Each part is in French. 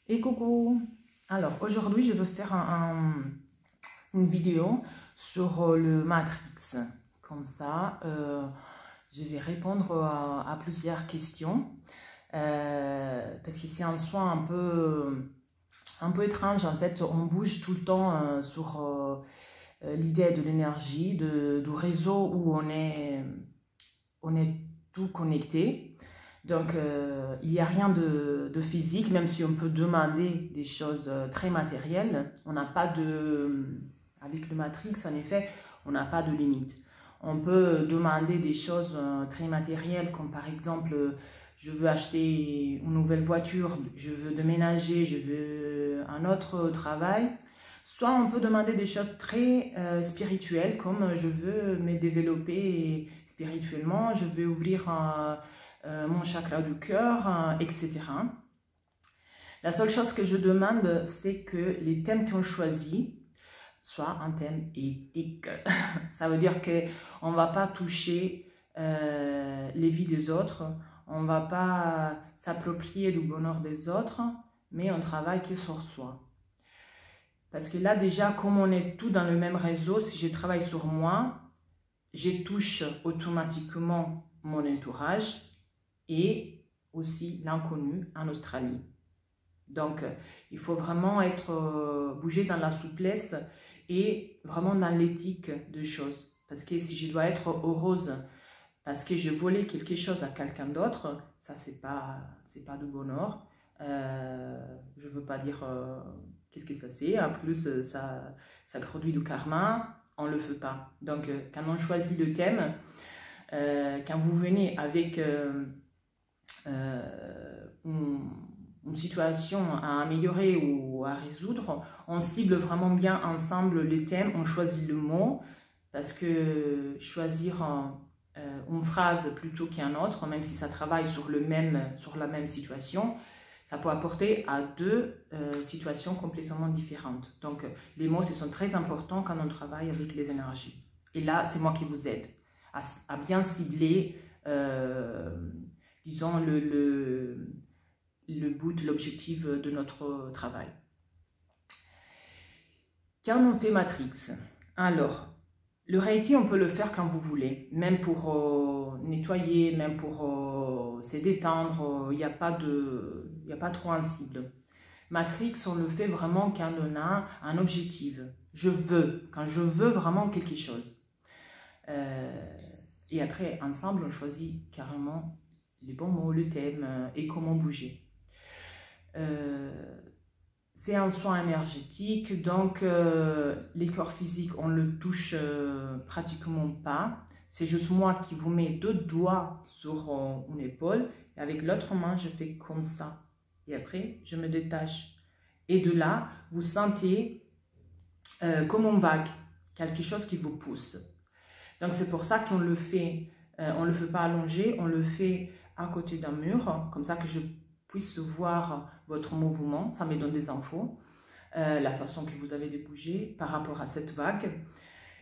Et coucou! Alors aujourd'hui je veux faire une vidéo sur le Matrix. Comme ça, je vais répondre à plusieurs questions. Parce que c'est un soin un peu étrange. En fait, on bouge tout le temps sur l'idée de l'énergie, du réseau où on est tout connecté. Donc, il n'y a rien de physique, même si on peut demander des choses très matérielles. On n'a pas de... Avec le Matrix, en effet, on n'a pas de limite. On peut demander des choses très matérielles, comme par exemple, je veux acheter une nouvelle voiture, je veux déménager, je veux un autre travail. Soit on peut demander des choses très spirituelles, comme je veux me développer spirituellement, je veux ouvrir mon chakra du cœur, etc. La seule chose que je demande, c'est que les thèmes qu'on choisit soient un thème éthique. Ça veut dire qu'on ne va pas toucher les vies des autres, on ne va pas s'approprier du bonheur des autres, mais on travaille que sur soi. Parce que là, déjà, comme on est tous dans le même réseau, si je travaille sur moi, je touche automatiquement mon entourage et aussi l'inconnu en Australie. Donc, il faut vraiment bouger dans la souplesse et vraiment dans l'éthique des choses. Parce que si je dois être heureuse parce que je volais quelque chose à quelqu'un d'autre, ça, c'est pas du bonheur. Je ne veux pas dire qu'est-ce que ça c'est. En plus, ça produit du karma. On ne le fait pas. Donc, quand on choisit le thème, quand vous venez avec une situation à améliorer ou à résoudre, on cible vraiment bien ensemble les thèmes, on choisit le mot, parce que choisir une phrase plutôt qu'un autre, même si ça travaille sur la même situation, ça peut apporter à deux situations complètement différentes. Donc les mots, ce sont très importants quand on travaille avec les énergies. Et là, c'est moi qui vous aide à bien cibler, disons, le but, l'objectif de notre travail. Quand on fait Matrix, alors, le Reiki, on peut le faire quand vous voulez, même pour nettoyer, même pour se détendre, il n'y a pas trop un cible. Matrix, on le fait vraiment quand on a un objectif. Quand je veux vraiment quelque chose. Et après, ensemble, on choisit carrément les bons mots, le thème et comment bouger. C'est un soin énergétique, donc les corps physiques, on ne le touche pratiquement pas. C'est juste moi qui vous mets deux doigts sur une épaule et avec l'autre main, je fais comme ça. Et après, je me détache. Et de là, vous sentez comme une vague, quelque chose qui vous pousse. Donc c'est pour ça qu'on le fait, on ne le fait pas allongé, on le fait à côté d'un mur, comme ça que je puisse voir votre mouvement, ça me donne des infos, la façon que vous avez de bouger par rapport à cette vague.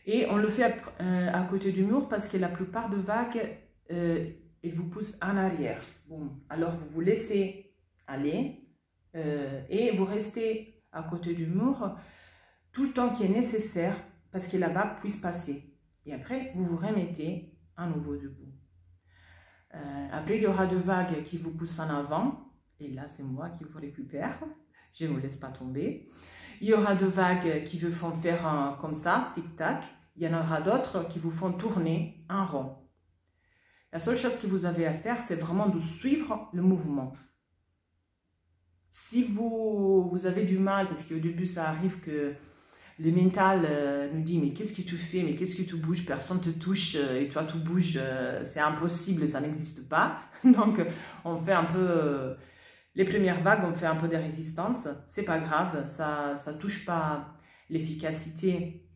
Et on le fait à côté du mur parce que la plupart des vagues, elles vous poussent en arrière. Bon, alors vous vous laissez aller et vous restez à côté du mur tout le temps qui est nécessaire parce que la vague puisse passer. Et après, vous vous remettez à nouveau debout. Après, il y aura des vagues qui vous poussent en avant. Et là, c'est moi qui vous récupère. Je ne vous laisse pas tomber. Il y aura des vagues qui vous font faire comme ça, tic-tac. Il y en aura d'autres qui vous font tourner en rond. La seule chose que vous avez à faire, c'est vraiment de suivre le mouvement. Si vous avez du mal, parce qu'au début, ça arrive que le mental nous dit « mais qu'est-ce que tu fais, mais qu'est-ce que tu bouges, personne ne te touche et toi tu bouges, c'est impossible, ça n'existe pas ». Donc on fait un peu, les premières vagues, on fait un peu de résistance, c'est pas grave, ça touche pas l'efficacité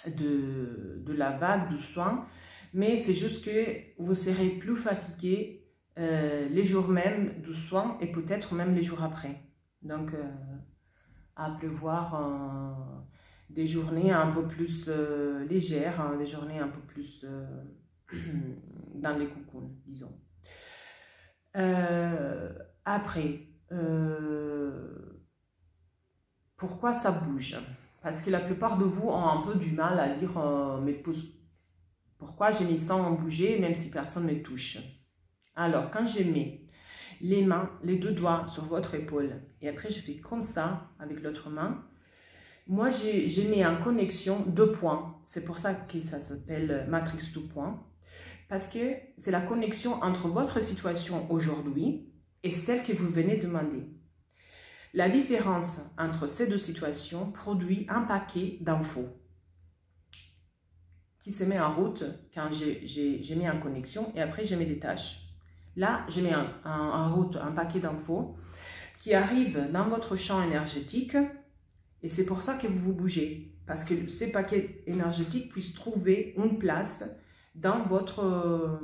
de la vague, du soin, mais c'est juste que vous serez plus fatigué les jours même du soin et peut-être même les jours après. Donc à prévoir des journées un peu plus légères, des journées un peu plus dans les coucounes, disons. Après, Pourquoi ça bouge? Parce que la plupart de vous ont un peu du mal à lire pourquoi je me sens bouger même si personne ne touche. Alors, quand je mets les mains, les deux doigts sur votre épaule et après je fais comme ça avec l'autre main, moi j'ai mis en connexion 2 points. C'est pour ça que ça s'appelle Matrix 2 points. Parce que c'est la connexion entre votre situation aujourd'hui et celle que vous venez de demander. La différence entre ces deux situations produit un paquet d'infos qui se met en route quand j'ai mis en connexion et après je mets des tâches. Là, je mets en route un paquet d'infos qui arrive dans votre champ énergétique et c'est pour ça que vous vous bougez. Parce que ces paquets énergétiques puissent trouver une place dans votre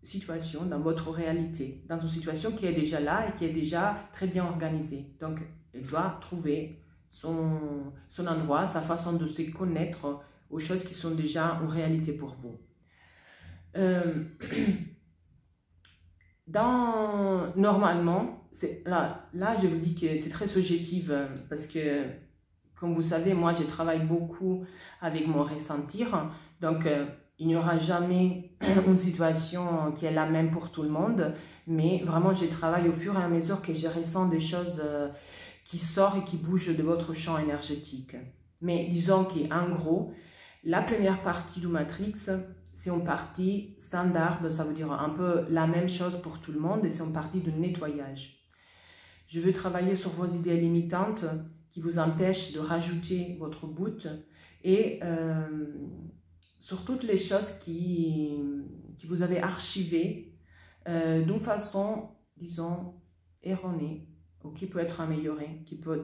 situation, dans votre réalité, dans une situation qui est déjà là et qui est déjà très bien organisée. Donc, elle doit trouver son endroit, sa façon de se connaître aux choses qui sont déjà en réalité pour vous. Normalement, là, je vous dis que c'est très subjectif parce que, comme vous savez, moi, je travaille beaucoup avec mon ressentir. Donc, il n'y aura jamais une situation qui est la même pour tout le monde. Mais vraiment, je travaille au fur et à mesure que je ressens des choses qui sortent et qui bougent de votre champ énergétique. Mais disons qu'en gros, la première partie du Matrix, c'est une partie standard, ça veut dire un peu la même chose pour tout le monde et c'est une partie de nettoyage. Je veux travailler sur vos idées limitantes qui vous empêchent de rajouter votre bout et sur toutes les choses qui vous avez archivées d'une façon, disons, erronée ou qui peut être améliorée, qui peut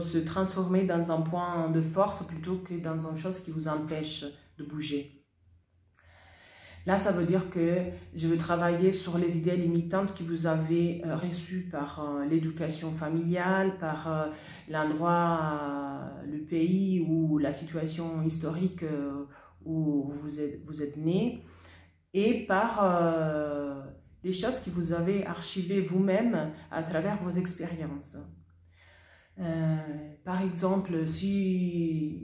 se transformer dans un point de force plutôt que dans une chose qui vous empêche de bouger. Là, ça veut dire que je veux travailler sur les idées limitantes que vous avez reçues par l'éducation familiale, par l'endroit, le pays ou la situation historique où vous êtes né, et par les choses que vous avez archivées vous-même à travers vos expériences. Par exemple, si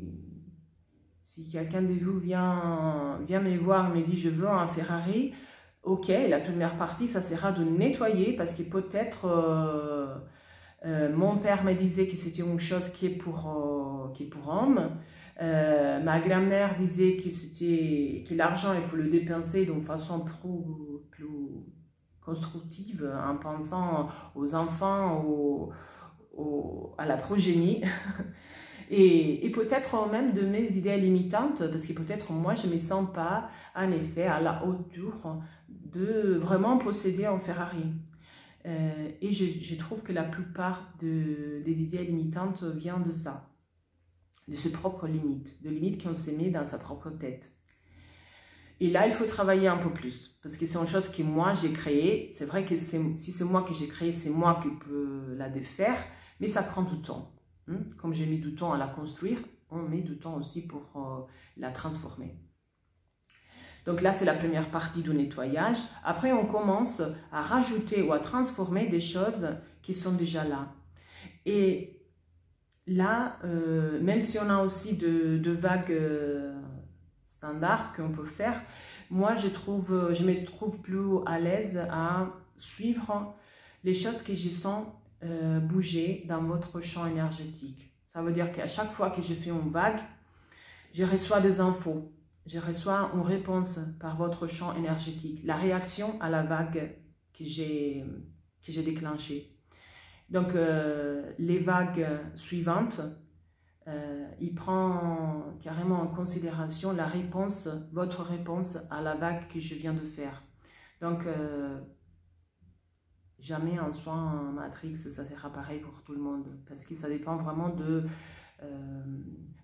quelqu'un de vous vient me voir et me dit « je veux un Ferrari », ok, la première partie, ça sera de nettoyer parce que peut-être mon père me disait que c'était une chose qui est pour homme. Ma grand-mère disait que l'argent, il faut le dépenser d'une façon plus constructive en pensant aux enfants, à la progénie. Et peut-être même de mes idées limitantes, parce que peut-être moi je ne me sens pas en effet à la hauteur de vraiment posséder un Ferrari. Et je trouve que la plupart des idées limitantes viennent de ça, de ses propres limites, de limites qu'on s'est mis dans sa propre tête. Et là, il faut travailler un peu plus, parce que c'est une chose que moi j'ai créée. C'est vrai que si c'est moi que j'ai créée, c'est moi qui peux la défaire, mais ça prend du temps. Comme j'ai mis du temps à la construire, on met du temps aussi pour la transformer. Donc là, c'est la première partie du nettoyage. Après, on commence à rajouter ou à transformer des choses qui sont déjà là. Et là, même si on a aussi de vagues standards qu'on peut faire, moi, je me trouve plus à l'aise à suivre les choses que je sens bouger dans votre champ énergétique. Ça veut dire qu'à chaque fois que je fais une vague, je reçois des infos, je reçois une réponse par votre champ énergétique, la réaction à la vague que j'ai déclenchée. Donc, les vagues suivantes, il prend carrément en considération votre réponse à la vague que je viens de faire. Donc, jamais en soi un Matrix, ça sera pareil pour tout le monde, parce que ça dépend vraiment de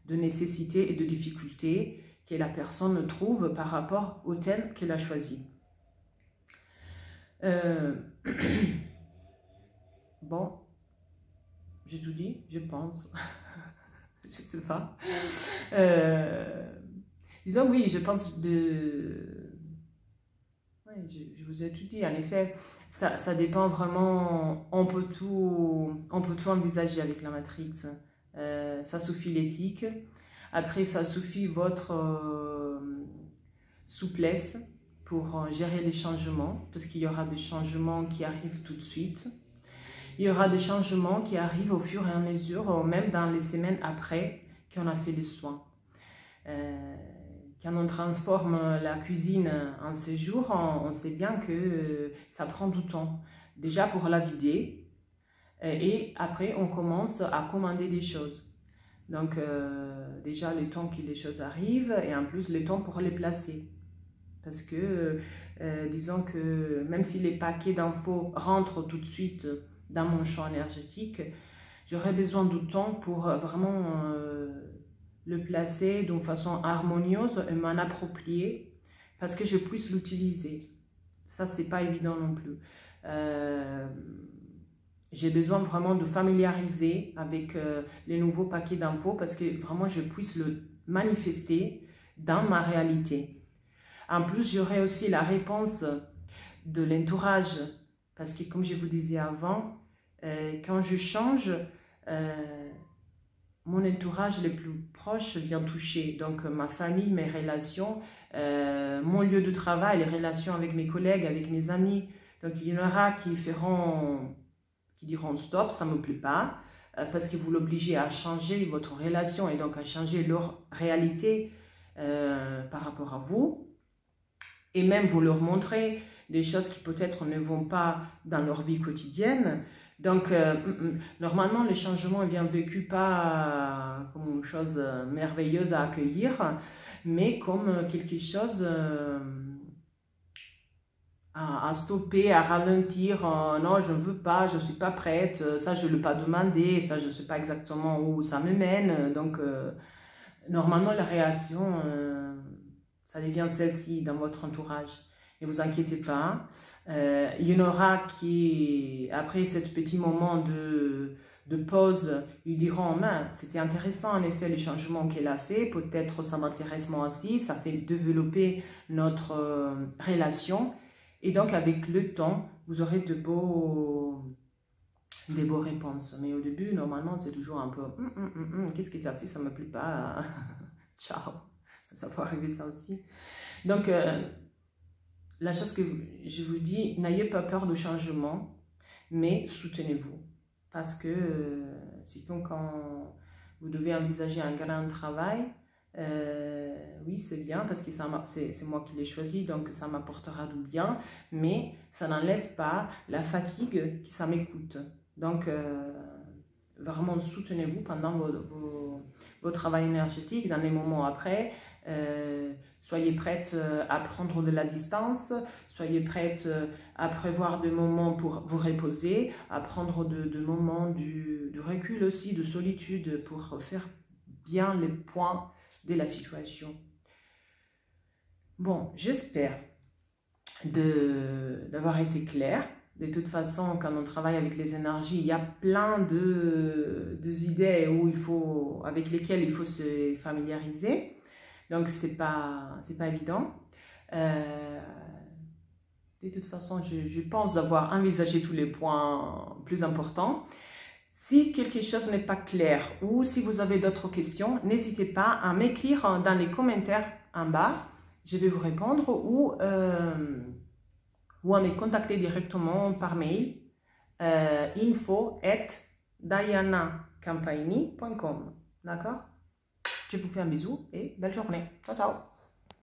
nécessité et de difficulté que la personne trouve par rapport au thème qu'elle a choisi. Bon, j'ai tout dit, je pense. Je sais pas. Disons oui, je pense je vous ai tout dit. En effet, ça dépend vraiment, on peut tout envisager avec la matrix. Ça suffit l'éthique, après ça suffit votre souplesse pour gérer les changements, parce qu'il y aura des changements qui arrivent tout de suite. Il y aura des changements qui arrivent au fur et à mesure, même dans les semaines après qu'on a fait les soins. Quand on transforme la cuisine en séjour, on sait bien que ça prend du temps. Déjà pour la vider, et après on commence à commander des choses. Donc déjà le temps que les choses arrivent, et en plus le temps pour les placer. Parce que disons que même si les paquets d'infos rentrent tout de suite dans mon champ énergétique, j'aurais besoin de temps pour vraiment le placer d'une façon harmonieuse et m'en approprier parce que je puisse l'utiliser. Ça, c'est pas évident non plus. J'ai besoin vraiment de familiariser avec les nouveaux paquets d'infos parce que vraiment je puisse le manifester dans ma réalité. En plus, j'aurai aussi la réponse de l'entourage parce que comme je vous disais avant, quand je change, mon entourage le plus proche vient toucher. Donc ma famille, mes relations, mon lieu de travail, les relations avec mes collègues, avec mes amis. Donc il y en aura qui diront stop, ça ne me plaît pas, parce que vous l'obligez à changer votre relation et donc à changer leur réalité par rapport à vous. Et même vous leur montrez des choses qui peut-être ne vont pas dans leur vie quotidienne. Donc, normalement, le changement vient vécu pas comme une chose merveilleuse à accueillir, mais comme quelque chose à stopper, à ralentir. Non, je ne veux pas, je ne suis pas prête, ça, je ne l'ai pas demandé, ça, je ne sais pas exactement où ça me mène. Donc, normalement, la réaction, ça devient celle-ci dans votre entourage. Ne vous inquiétez pas. Il y en aura qui, après ce petit moment de pause, ils diront « c'était intéressant en effet le changement qu'elle a fait, peut-être ça m'intéresse moi aussi, ça fait développer notre relation. » Et donc avec le temps, vous aurez des beaux réponses. Mais au début, normalement, c'est toujours un peu « qu'est-ce que tu as fait, ça ne me plaît pas, ciao ». Ça peut arriver ça aussi. Donc, la chose que je vous dis, n'ayez pas peur de changement, mais soutenez-vous. Parce que c'est comme quand vous devez envisager un grand travail, oui, c'est bien parce que c'est moi qui l'ai choisi, donc ça m'apportera du bien, mais ça n'enlève pas la fatigue que ça m'écoute. Donc, vraiment soutenez-vous pendant vos travail énergétique, dans les moments après. Soyez prête à prendre de la distance, soyez prête à prévoir des moments pour vous reposer, à prendre de moments de recul aussi, de solitude pour faire bien les points de la situation. Bon, j'espère d'avoir été claire. De toute façon, quand on travaille avec les énergies, il y a plein d'idées avec lesquelles il faut se familiariser. Donc, c'est pas évident. De toute façon, je pense d'avoir envisagé tous les points plus importants. Si quelque chose n'est pas clair ou si vous avez d'autres questions, n'hésitez pas à m'écrire dans les commentaires en bas. Je vais vous répondre ou à me contacter directement par mail info@dianacampaigny.com. D'accord? Je vous fais un bisou et belle journée. Ciao, ciao!